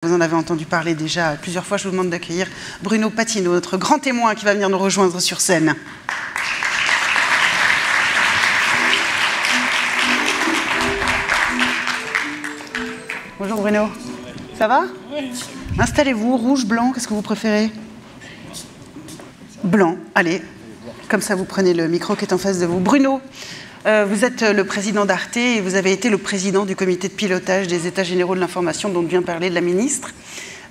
Vous en avez entendu parler déjà plusieurs fois. Je vous demande d'accueillir Bruno Patino, notre grand témoin qui va venir nous rejoindre sur scène. Bonjour Bruno. Ça va? Oui. Installez-vous, rouge, blanc, qu'est-ce que vous préférez? Blanc, allez. Comme ça, vous prenez le micro qui est en face de vous. Bruno, vous êtes le président d'Arte et vous avez été le président du comité de pilotage des États généraux de l'information dont vient parler la ministre.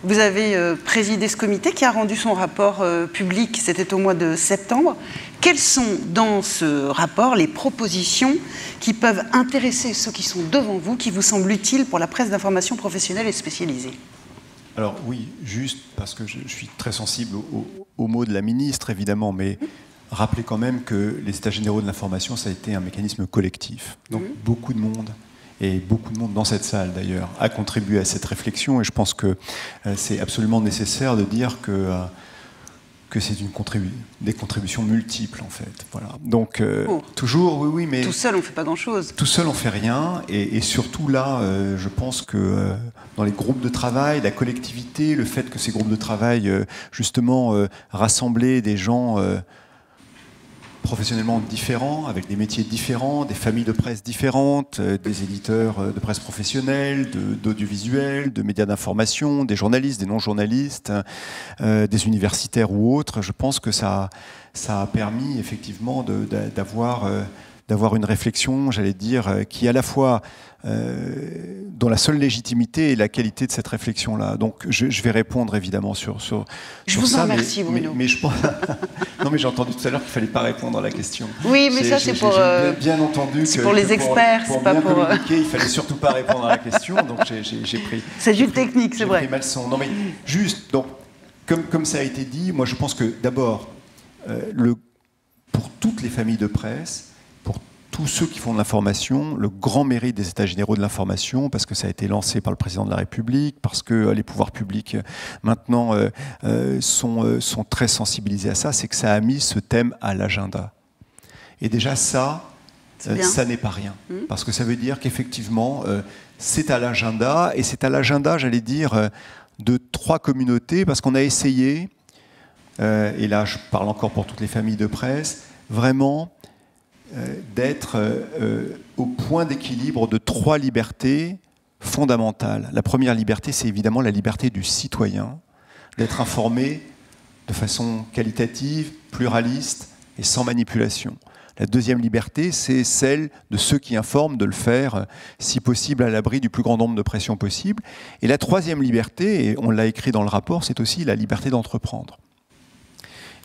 Vous avez présidé ce comité qui a rendu son rapport public, c'était au mois de septembre. Quelles sont dans ce rapport les propositions qui peuvent intéresser ceux qui sont devant vous, qui vous semblent utiles pour la presse d'information professionnelle et spécialisée? Alors oui, juste parce que je suis très sensible aux mots de la ministre, évidemment, mais rappelez quand même que les États généraux de l'information, ça a été un mécanisme collectif. Donc beaucoup de monde, et beaucoup de monde dans cette salle d'ailleurs, a contribué à cette réflexion, et je pense que c'est absolument nécessaire de dire que c'est des contributions multiples en fait. Voilà. Donc toujours, oui, mais tout seul on ne fait pas grand-chose. Tout seul on ne fait rien, et surtout là, je pense que dans les groupes de travail, la collectivité, le fait que ces groupes de travail justement rassemblaient des gens professionnellement différents, avec des métiers différents, des familles de presse différentes, des éditeurs de presse professionnelle, d'audiovisuel, de médias d'information, des journalistes, des non-journalistes, des universitaires ou autres. Je pense que ça a permis effectivement d'avoir une réflexion, j'allais dire, qui à la fois dont la seule légitimité est la qualité de cette réflexion-là. Donc je vais répondre évidemment sur ça. Je vous en remercie, Bruno. Mais je pense... Non, mais j'ai entendu tout à l'heure qu'il fallait pas répondre à la question. Oui, mais ça c'est pour... bien entendu c'est pour les experts, c'est pas pour... communiquer, il fallait surtout pas répondre à la question, donc j'ai pris... C'est juste technique, c'est vrai. J'ai pris ma leçon. Non, mais juste, donc, comme ça a été dit, moi je pense que d'abord, pour toutes les familles de presse, tous ceux qui font de l'information, le grand mérite des États généraux de l'information, parce que ça a été lancé par le président de la République, parce que les pouvoirs publics maintenant sont très sensibilisés à ça, c'est que ça a mis ce thème à l'agenda. Et déjà ça n'est pas rien, parce que ça veut dire qu'effectivement c'est à l'agenda, et c'est à l'agenda, j'allais dire, de 3 communautés, parce qu'on a essayé, et là je parle encore pour toutes les familles de presse, vraiment d'être au point d'équilibre de 3 libertés fondamentales. La première liberté, c'est évidemment la liberté du citoyen, d'être informé de façon qualitative, pluraliste et sans manipulation. La deuxième liberté, c'est celle de ceux qui informent, de le faire, si possible, à l'abri du plus grand nombre de pressions possible. Et la troisième liberté, et on l'a écrit dans le rapport, c'est aussi la liberté d'entreprendre.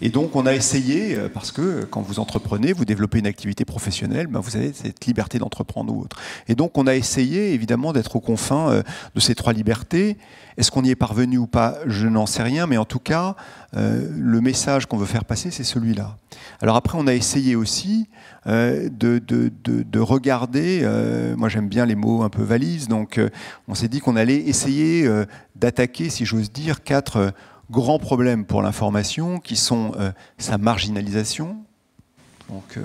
Et donc on a essayé, parce que quand vous entreprenez, vous développez une activité professionnelle, ben vous avez cette liberté d'entreprendre ou autre. Et donc on a essayé évidemment d'être aux confins de ces 3 libertés. Est-ce qu'on y est parvenu ou pas? Je n'en sais rien, mais en tout cas, le message qu'on veut faire passer, c'est celui-là. Alors après, on a essayé aussi de regarder, moi j'aime bien les mots un peu valises, donc on s'est dit qu'on allait essayer d'attaquer, si j'ose dire, 4 grands problèmes pour l'information, qui sont sa marginalisation. Donc,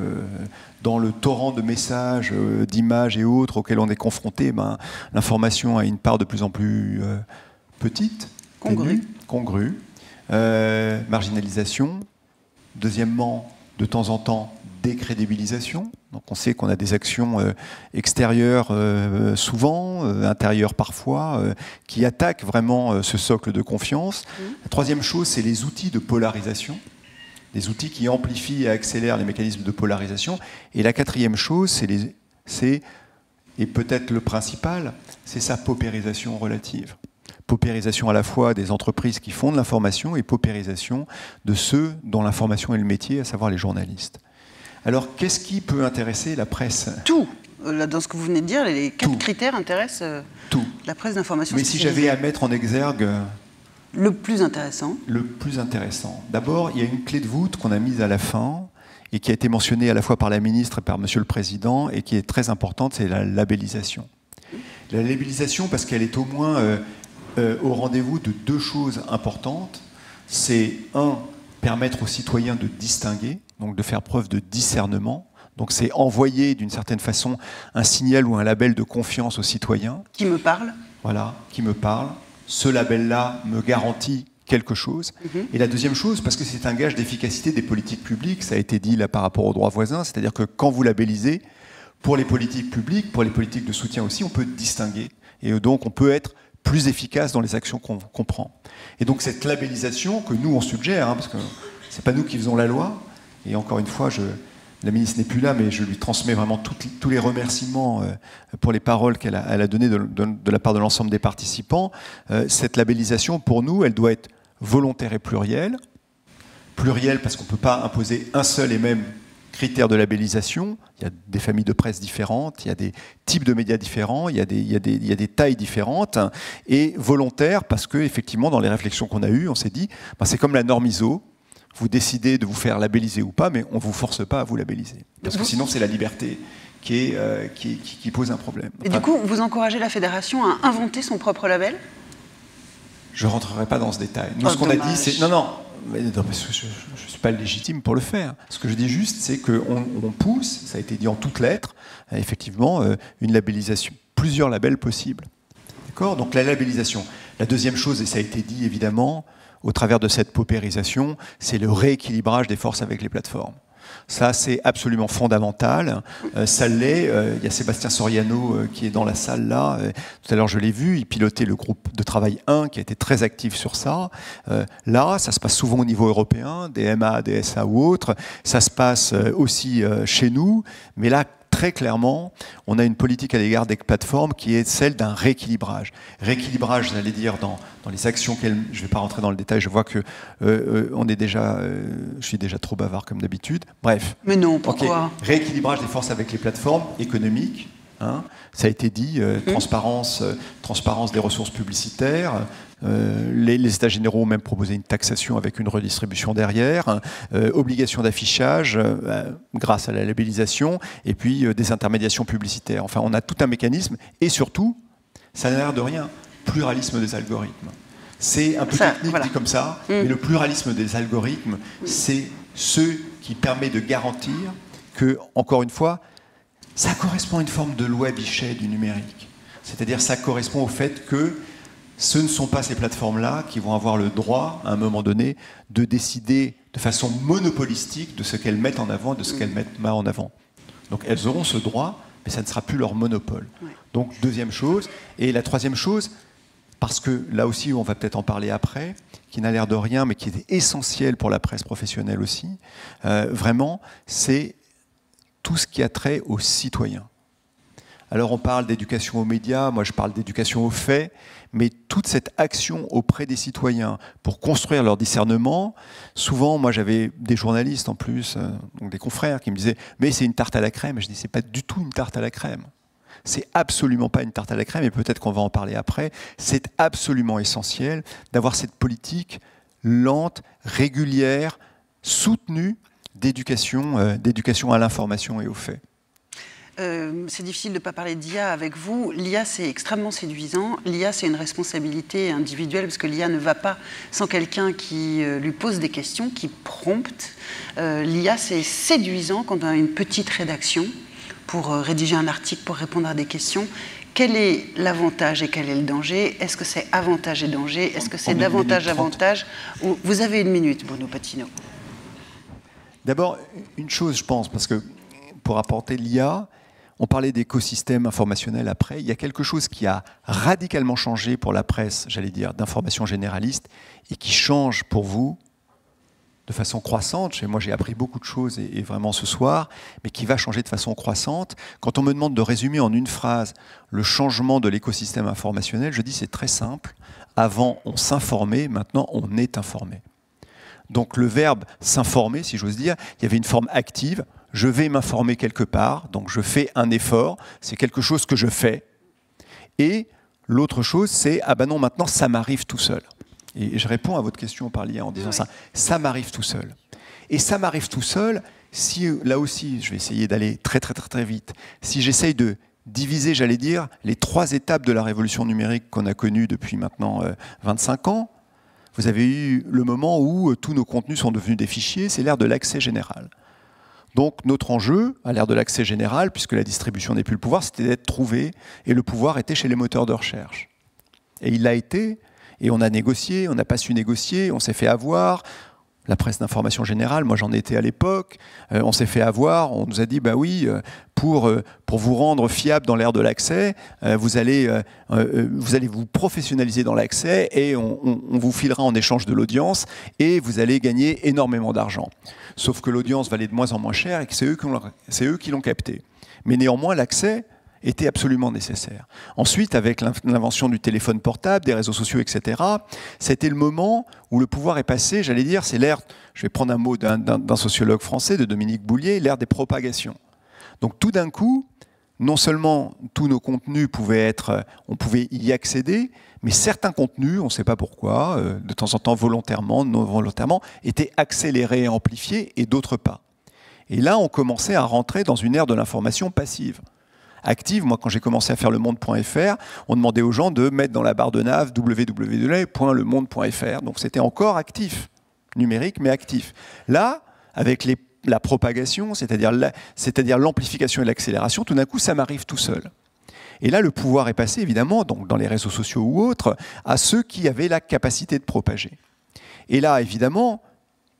dans le torrent de messages, d'images et autres auxquels on est confronté, l'information a une part de plus en plus petite, congrue. Marginalisation. Deuxièmement, de temps en temps, décrédibilisation. Donc on sait qu'on a des actions extérieures souvent, intérieures parfois, qui attaquent vraiment ce socle de confiance. La troisième chose, c'est les outils de polarisation, des outils qui amplifient et accélèrent les mécanismes de polarisation. Et la quatrième chose, et peut-être le principal, c'est sa paupérisation relative. Paupérisation à la fois des entreprises qui font de l'information et paupérisation de ceux dont l'information est le métier, à savoir les journalistes. Alors, qu'est-ce qui peut intéresser la presse? Tout. Là, dans ce que vous venez de dire, les 4 critères intéressent la presse d'information. Mais si j'avais à mettre en exergue... Le plus intéressant. Le plus intéressant. D'abord, il y a une clé de voûte qu'on a mise à la fin et qui a été mentionnée à la fois par la ministre et par Monsieur le Président et qui est très importante, c'est la labellisation. La labellisation, parce qu'elle est au moins au rendez-vous de 2 choses importantes. C'est, 1, permettre aux citoyens de distinguer, donc de faire preuve de discernement. Donc c'est envoyer d'une certaine façon un signal ou un label de confiance aux citoyens. Qui me parle. Voilà, qui me parle. ce label-là me garantit quelque chose. Et la deuxième chose, parce que c'est un gage d'efficacité des politiques publiques, ça a été dit là par rapport aux droits voisins, c'est-à-dire que quand vous labellisez, pour les politiques publiques, pour les politiques de soutien aussi, on peut distinguer. Et donc on peut être plus efficace dans les actions qu'on prend. Et donc cette labellisation que nous on suggère, parce que c'est pas nous qui faisons la loi, et encore une fois, la ministre n'est plus là, mais je lui transmets vraiment tous les remerciements pour les paroles qu'elle a données de la part de l'ensemble des participants. Cette labellisation, pour nous, elle doit être volontaire et plurielle. Plurielle parce qu'on ne peut pas imposer un seul et même critère de labellisation. Il y a des familles de presse différentes, il y a des types de médias différents, il y a des tailles différentes. Et volontaire parce qu'effectivement, dans les réflexions qu'on a eues, on s'est dit, c'est comme la norme ISO. Vous décidez de vous faire labelliser ou pas, mais on ne vous force pas à vous labelliser. Parce que sinon, c'est la liberté qui pose un problème. Et du coup, vous encouragez la fédération à inventer son propre label ? Je ne rentrerai pas dans ce détail. Nous, ce qu'on a dit, c'est... Non, parce que je ne suis pas légitime pour le faire. Ce que je dis juste, c'est qu'on pousse, ça a été dit en toutes lettres, effectivement, une labellisation, plusieurs labels possibles. D'accord ? Donc la labellisation. La deuxième chose, et ça a été dit évidemment, au travers de cette paupérisation, c'est le rééquilibrage des forces avec les plateformes. Ça, c'est absolument fondamental. Ça l'est. Il y a Sébastien Soriano qui est dans la salle là. Tout à l'heure, je l'ai vu. Il pilotait le groupe de travail 1 qui a été très actif sur ça. Là, ça se passe souvent au niveau européen, des MA, des SA ou autres. Ça se passe aussi chez nous. Mais là, très clairement, on a une politique à l'égard des plateformes qui est celle d'un rééquilibrage. Rééquilibrage, j'allais dire, dans les actions je ne vais pas rentrer dans le détail, je vois que je suis déjà trop bavard comme d'habitude. Bref. Mais non, pourquoi ? Okay. Rééquilibrage des forces avec les plateformes économiques. Ça a été dit, transparence des ressources publicitaires. Les États généraux ont même proposé une taxation avec une redistribution derrière, obligation d'affichage grâce à la labellisation, et puis des intermédiations publicitaires. Enfin, on a tout un mécanisme, et surtout, ça n'a l'air de rien, pluralisme des algorithmes. C'est un peu technique dit comme ça, mais le pluralisme des algorithmes, c'est ce qui permet de garantir que, encore une fois, ça correspond à une forme de loi Bichet du numérique. C'est-à-dire ça correspond au fait que ce ne sont pas ces plateformes-là qui vont avoir le droit, à un moment donné, de décider de façon monopolistique de ce qu'elles mettent en avant, de ce qu'elles mettent pas en avant. Donc elles auront ce droit, mais ça ne sera plus leur monopole. Ouais. Donc deuxième chose. Et la troisième chose, parce que là aussi, on va peut-être en parler après, qui n'a l'air de rien, mais qui est essentiel pour la presse professionnelle aussi, vraiment, c'est tout ce qui a trait aux citoyens. Alors on parle d'éducation aux médias, moi je parle d'éducation aux faits, mais toute cette action auprès des citoyens pour construire leur discernement, souvent moi j'avais des journalistes en plus, donc des confrères qui me disaient « mais c'est une tarte à la crème », et je dis « c'est pas du tout une tarte à la crème ». C'est absolument pas une tarte à la crème, et peut-être qu'on va en parler après, c'est absolument essentiel d'avoir cette politique lente, régulière, soutenue d'éducation à l'information et aux faits. C'est difficile de ne pas parler d'IA avec vous. L'IA, c'est extrêmement séduisant. L'IA, c'est une responsabilité individuelle parce que l'IA ne va pas sans quelqu'un qui lui pose des questions, qui prompte. L'IA, c'est séduisant quand on a une petite rédaction pour rédiger un article, pour répondre à des questions. Quel est l'avantage et quel est le danger? Est-ce que c'est avantage et danger? Est-ce que c'est davantage avantage? Vous avez une minute, Bruno Patino. D'abord, une chose, je pense, parce que pour apporter l'IA, on parlait d'écosystème informationnel après. Il y a quelque chose qui a radicalement changé pour la presse, j'allais dire, d'information généraliste, et qui change pour vous de façon croissante. Moi, j'ai appris beaucoup de choses, et vraiment ce soir, mais qui va changer de façon croissante. Quand on me demande de résumer en une phrase le changement de l'écosystème informationnel, je dis c'est très simple. Avant, on s'informait, maintenant, on est informé. Donc le verbe s'informer, si j'ose dire, il y avait une forme active. Je vais m'informer quelque part, donc je fais un effort, c'est quelque chose que je fais. Et l'autre chose, c'est « ah ben non, maintenant ça m'arrive tout seul ». Et je réponds à votre question par l'IA en disant ça m'arrive tout seul. Et ça m'arrive tout seul, si là aussi, je vais essayer d'aller très vite, si j'essaye de diviser, j'allais dire, les 3 étapes de la révolution numérique qu'on a connue depuis maintenant 25 ans, vous avez eu le moment où tous nos contenus sont devenus des fichiers, c'est l'ère de l'accès général. Donc notre enjeu, à l'ère de l'accès général, puisque la distribution n'est plus le pouvoir, c'était d'être trouvé, et le pouvoir était chez les moteurs de recherche. Et il l'a été, Et on a négocié, on n'a pas su négocier, on s'est fait avoir. La presse d'information générale, moi j'en étais à l'époque, on s'est fait avoir, on nous a dit, bah oui, pour vous rendre fiable dans l'ère de l'accès, vous allez vous professionnaliser dans l'accès et on vous filera en échange de l'audience et vous allez gagner énormément d'argent. Sauf que l'audience valait de moins en moins cher et que c'est eux qui l'ont capté. Mais néanmoins, l'accès était absolument nécessaire. Ensuite, avec l'invention du téléphone portable, des réseaux sociaux, etc., c'était le moment où le pouvoir est passé, j'allais dire, c'est l'ère, je vais prendre un mot d'un sociologue français, de Dominique Boulier, l'ère des propagations. Donc tout d'un coup, non seulement tous nos contenus on pouvait y accéder, mais certains contenus, on ne sait pas pourquoi, de temps en temps volontairement, non volontairement, étaient accélérés et amplifiés, et d'autres pas. Et là, on commençait à rentrer dans une ère de l'information passive. Active, moi quand j'ai commencé à faire lemonde.fr, on demandait aux gens de mettre dans la barre de nav www.lemonde.fr, donc c'était encore actif, numérique mais actif. Là, avec la propagation, c'est-à-dire l'amplification et l'accélération, tout d'un coup ça m'arrive tout seul. Et là le pouvoir est passé évidemment, donc dans les réseaux sociaux ou autres, à ceux qui avaient la capacité de propager. Et là évidemment,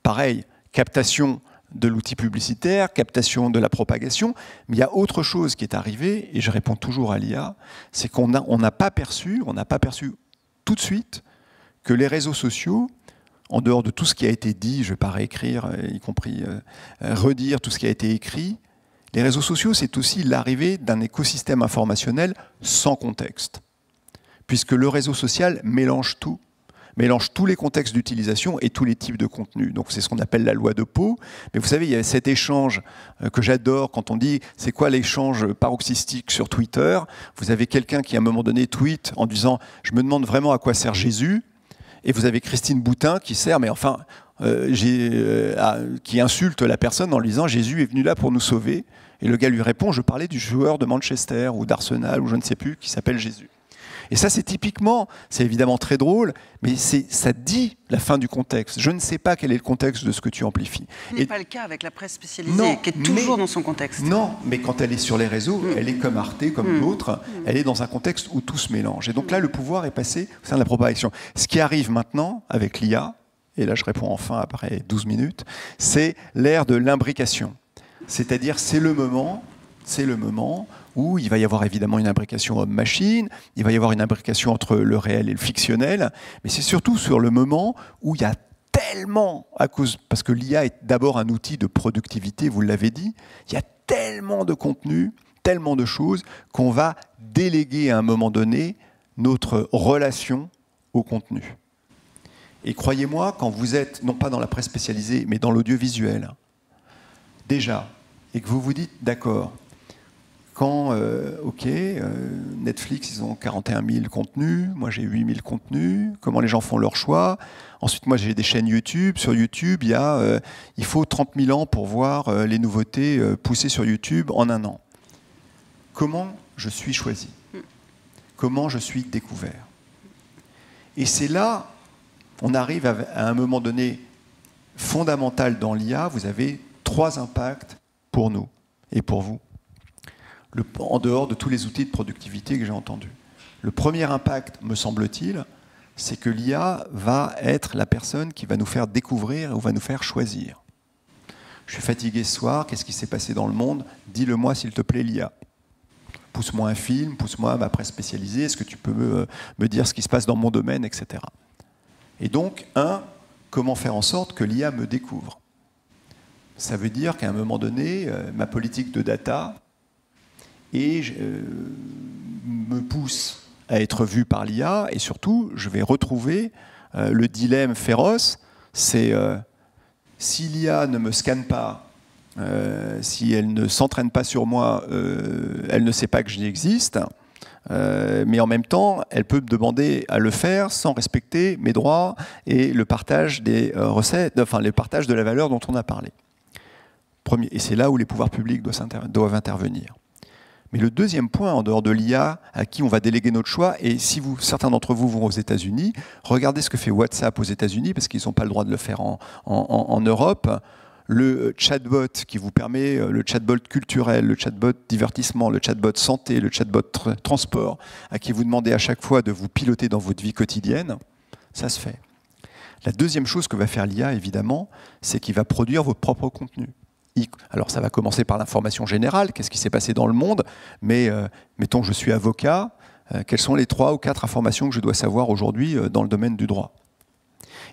pareil, captation de l'outil publicitaire, captation de la propagation, mais il y a autre chose qui est arrivée, et je réponds toujours à l'IA, c'est qu'on n'a pas perçu tout de suite que les réseaux sociaux, en dehors de tout ce qui a été dit, je ne vais pas réécrire, y compris redire tout ce qui a été écrit, les réseaux sociaux, c'est aussi l'arrivée d'un écosystème informationnel sans contexte, puisque le réseau social mélange tout. Mélange tous les contextes d'utilisation et tous les types de contenus. Donc c'est ce qu'on appelle la loi de Pau. Mais vous savez, il y a cet échange que j'adore quand on dit c'est quoi l'échange paroxystique sur Twitter. Vous avez quelqu'un qui à un moment donné tweet en disant je me demande vraiment à quoi sert Jésus. Et vous avez Christine Boutin qui qui insulte la personne en lui disant Jésus est venu là pour nous sauver. Et le gars lui répond je parlais du joueur de Manchester ou d'Arsenal ou je ne sais plus qui s'appelle Jésus. Et ça, c'est typiquement, c'est évidemment très drôle, mais ça dit la fin du contexte. Je ne sais pas quel est le contexte de ce que tu amplifies. Ce n'est pas le cas avec la presse spécialisée, qui est toujours dans son contexte. Non, mais quand elle est sur les réseaux, elle est comme Arte, comme d'autres, elle est dans un contexte où tout se mélange. Et donc là, le pouvoir est passé au sein de la propagation. Ce qui arrive maintenant avec l'IA, et là je réponds enfin après 12 minutes, c'est l'ère de l'imbrication. C'est-à-dire, c'est le moment où il va y avoir évidemment une imbrication homme-machine, il va y avoir une imbrication entre le réel et le fictionnel, mais c'est surtout sur le moment où il y a tellement, parce que l'IA est d'abord un outil de productivité, vous l'avez dit, il y a tellement de contenu, tellement de choses, qu'on va déléguer à un moment donné notre relation au contenu. Et croyez-moi, quand vous êtes, non pas dans la presse spécialisée, mais dans l'audiovisuel, déjà, et que vous vous dites, d'accord, quand, Netflix, ils ont 41 000 contenus, moi j'ai 8 000 contenus, comment les gens font leur choix. Ensuite, moi j'ai des chaînes YouTube. Sur YouTube, il faut 30 000 ans pour voir les nouveautés poussées sur YouTube en un an. Comment je suis choisi? Comment je suis découvert? Et c'est là, on arrive à un moment donné fondamental dans l'IA, vous avez 3 impacts pour nous et pour vous. En dehors de tous les outils de productivité que j'ai entendus. Le premier impact, me semble-t-il, c'est que l'IA va être la personne qui va nous faire découvrir ou va nous faire choisir. Je suis fatigué ce soir, qu'est-ce qui s'est passé dans le monde? Dis-le-moi s'il te plaît, l'IA. Pousse-moi un film, pousse-moi ma presse spécialisée, est-ce que tu peux me dire ce qui se passe dans mon domaine, etc. Et donc, comment faire en sorte que l'IA me découvre? Ça veut dire qu'à un moment donné, ma politique de data me pousse à être vu par l'IA, et surtout, je vais retrouver le dilemme féroce, c'est si l'IA ne me scanne pas, si elle ne s'entraîne pas sur moi, elle ne sait pas que j'existe, mais en même temps, elle peut me demander à le faire sans respecter mes droits et le partage des recettes, enfin le partage de la valeur dont on a parlé. Et c'est là où les pouvoirs publics doivent intervenir. Mais le deuxième point, en dehors de l'IA, à qui on va déléguer notre choix, et si certains d'entre vous vont aux États-Unis, regardez ce que fait WhatsApp aux États-Unis, parce qu'ils n'ont pas le droit de le faire en Europe. Le chatbot qui vous permet, le chatbot culturel, le chatbot divertissement, le chatbot santé, le chatbot transport, à qui vous demandez à chaque fois de vous piloter dans votre vie quotidienne, Ça se fait. La deuxième chose que va faire l'IA, évidemment, c'est qu'il va produire vos propres contenus. Alors, ça va commencer par l'information générale, qu'est-ce qui s'est passé dans le monde, mais mettons que je suis avocat, quelles sont les 3 ou 4 informations que je dois savoir aujourd'hui dans le domaine du droit.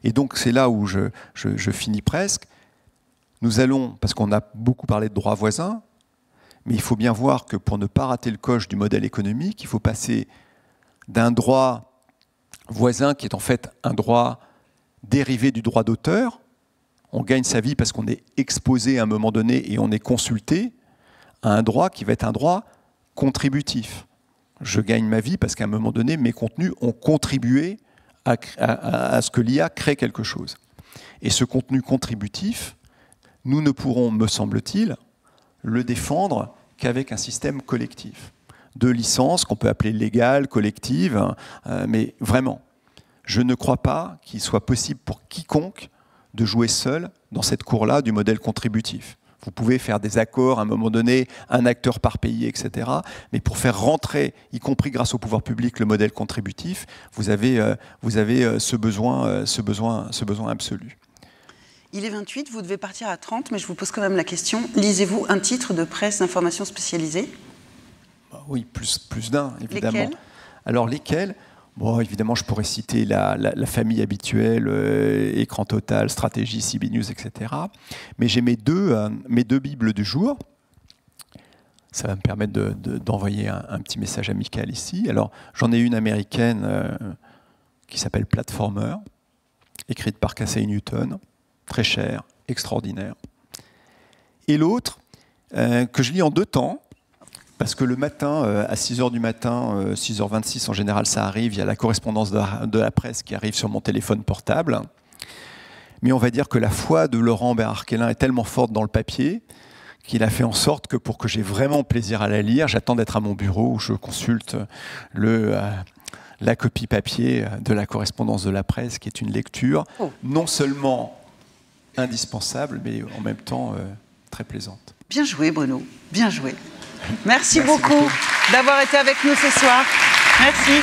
Et donc, c'est là où je finis presque. Nous allons, parce qu'on a beaucoup parlé de droit voisin, mais il faut bien voir que pour ne pas rater le coche du modèle économique, il faut passer d'un droit voisin qui est en fait un droit dérivé du droit d'auteur. On gagne sa vie parce qu'on est exposé à un moment donné et on est consulté, à un droit qui va être un droit contributif. Je gagne ma vie parce qu'à un moment donné, mes contenus ont contribué à ce que l'IA crée quelque chose. Et ce contenu contributif, nous ne pourrons, me semble-t-il, le défendre qu'avec un système collectif de licences qu'on peut appeler légales, collectives, mais vraiment, je ne crois pas qu'il soit possible pour quiconque de jouer seul dans cette cour-là du modèle contributif. Vous pouvez faire des accords à un moment donné, un acteur par pays, etc. Mais pour faire rentrer, y compris grâce au pouvoir public, le modèle contributif, vous avez ce besoin absolu. Il est 28, vous devez partir à 30, mais je vous pose quand même la question. Lisez-vous un titre de presse d'information spécialisée? Oui, plus d'un, évidemment. Lesquels? Alors, lesquels? Bon, évidemment, je pourrais citer la famille habituelle, Écran Total, Stratégie, CB News, etc. Mais j'ai mes deux bibles du jour. Ça va me permettre d'envoyer un petit message amical ici. Alors, j'en ai une américaine qui s'appelle Platformer, écrite par Casey Newton, très chère, extraordinaire. Et l'autre, que je lis en 2 temps, parce que le matin, à 6h du matin, 6h26 en général, ça arrive, il y a la correspondance de la presse qui arrive sur mon téléphone portable. Mais on va dire que la foi de Laurent Bérard-Kellin est tellement forte dans le papier qu'il a fait en sorte que pour que j'ai vraiment plaisir à la lire, j'attends d'être à mon bureau où je consulte la copie papier de la correspondance de la presse, qui est une lecture non seulement indispensable, mais en même temps très plaisante. Bien joué, Bruno. Bien joué. Merci beaucoup d'avoir été avec nous ce soir. Merci.